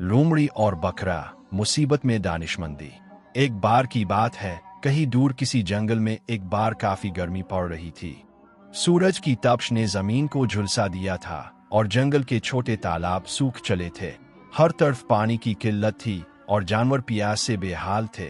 लोमड़ी और बकरा, मुसीबत में दानिशमंदी। एक बार की बात है, कहीं दूर किसी जंगल में एक बार काफी गर्मी पड़ रही थी। सूरज की तपश ने जमीन को झुलसा दिया था और जंगल के छोटे तालाब सूख चले थे। हर तरफ पानी की किल्लत थी और जानवर प्यास से बेहाल थे।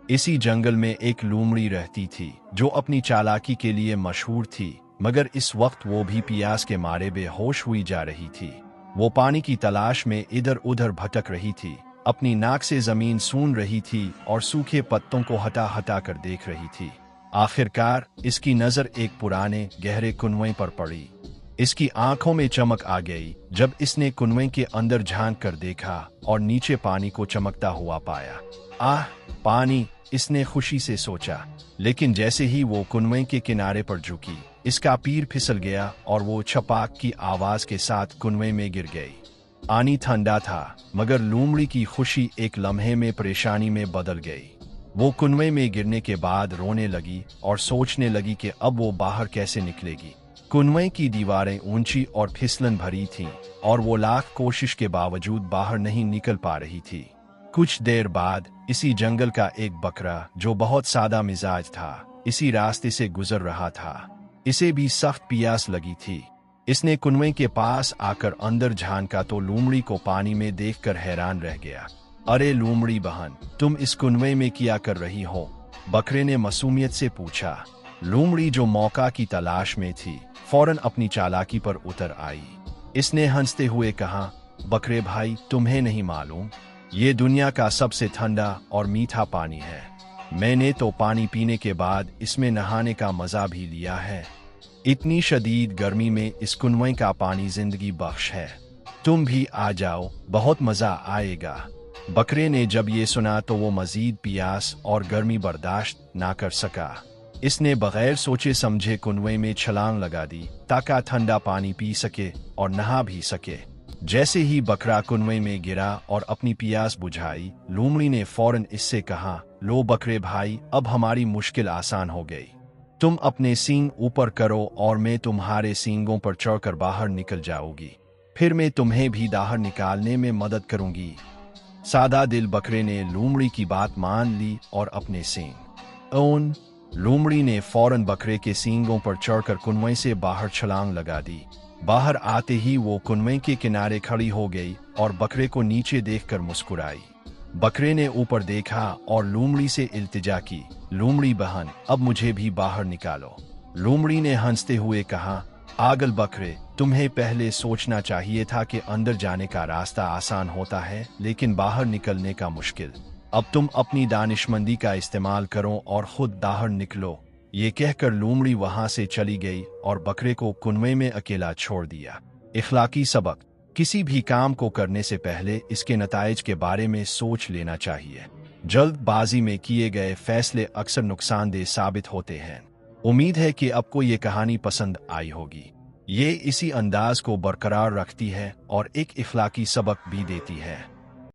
इसी जंगल में एक लोमड़ी रहती थी जो अपनी चालाकी के लिए मशहूर थी, मगर इस वक्त वो भी प्यास के मारे बेहोश हुई जा रही थी। वो पानी की तलाश में इधर उधर भटक रही थी, अपनी नाक से जमीन सूंघ रही थी और सूखे पत्तों को हटा हटा कर देख रही थी। आखिरकार इसकी नजर एक पुराने गहरे कुएं पर पड़ी। इसकी आंखों में चमक आ गई जब इसने कुएं के अंदर झांक कर देखा और नीचे पानी को चमकता हुआ पाया। आह, पानी! इसने खुशी से सोचा, लेकिन जैसे ही वो कुएं के किनारे पर झुकी, इसका पैर फिसल गया और वो छपाक की आवाज के साथ कुएं में गिर गई। पानी ठंडा था, मगर लोमड़ी की खुशी एक लम्हे में परेशानी में बदल गई। वो कुएं में गिरने के बाद रोने लगी और सोचने लगी कि अब वो बाहर कैसे निकलेगी। कुएं की दीवारें ऊंची और फिसलन भरी थीं और वो लाख कोशिश के बावजूद बाहर नहीं निकल पा रही थी। कुछ देर बाद इसी जंगल का एक बकरा, जो बहुत सादा मिजाज था, इसी रास्ते से गुजर रहा था। इसे भी सख्त प्यास लगी थी। इसने कुएं के पास आकर अंदर झांका तो लोमड़ी को पानी में देखकर हैरान रह गया। अरे लोमड़ी बहन, तुम इस कुएं में क्या कर रही हो? बकरे ने मासूमियत से पूछा। लोमड़ी, जो मौका की तलाश में थी, फौरन अपनी चालाकी पर उतर आई। इसने हंसते हुए कहा, बकरे भाई, तुम्हें नहीं मालूम, ये दुनिया का सबसे ठंडा और मीठा पानी है। मैंने तो पानी पीने के बाद इसमें नहाने का मजा भी लिया है। इतनी शदीद गर्मी में इस कुएं का पानी जिंदगी बख्श है। तुम भी आ जाओ, बहुत मजा आएगा। बकरे ने जब ये सुना तो वो मजीद प्यास और गर्मी बर्दाश्त ना कर सका। इसने बगैर सोचे समझे कुएं में छलांग लगा दी ताकि ठंडा पानी पी सके और नहा भी सके। जैसे ही बकरा कुएं में गिरा और अपनी प्यास बुझाई, लोमड़ी ने फौरन इससे कहा, लो बकरे भाई, अब हमारी मुश्किल आसान हो गई। तुम अपने सींग ऊपर करो और मैं तुम्हारे सींगों पर चढ़कर बाहर निकल जाऊंगी। फिर मैं तुम्हें भी बाहर निकालने में मदद करूंगी। सादा दिल बकरे ने लोमड़ी की बात मान ली और अपने सींग लोमड़ी ने फौरन बकरे के सींगों पर चढ़कर कुएं से बाहर छलांग लगा दी। बाहर आते ही वो कुएं के किनारे खड़ी हो गई और बकरे को नीचे देखकर मुस्कुराई। बकरे ने ऊपर देखा और लोमड़ी से इल्तिजा की, लोमड़ी बहन, अब मुझे भी बाहर निकालो। लोमड़ी ने हंसते हुए कहा, आगल बकरे, तुम्हें पहले सोचना चाहिए था कि अंदर जाने का रास्ता आसान होता है लेकिन बाहर निकलने का मुश्किल। अब तुम अपनी दानिशमंदी का इस्तेमाल करो और खुद बाहर निकलो। ये कहकर लोमड़ी वहां से चली गई और बकरे को कुएं में अकेला छोड़ दिया। इखलाकी सबक: किसी भी काम को करने से पहले इसके नताइज के बारे में सोच लेना चाहिए। जल्दबाजी में किए गए फैसले अक्सर नुकसानदेह साबित होते हैं। उम्मीद है कि आपको ये कहानी पसंद आई होगी। ये इसी अंदाज को बरकरार रखती है और एक इखलाकी सबक भी देती है।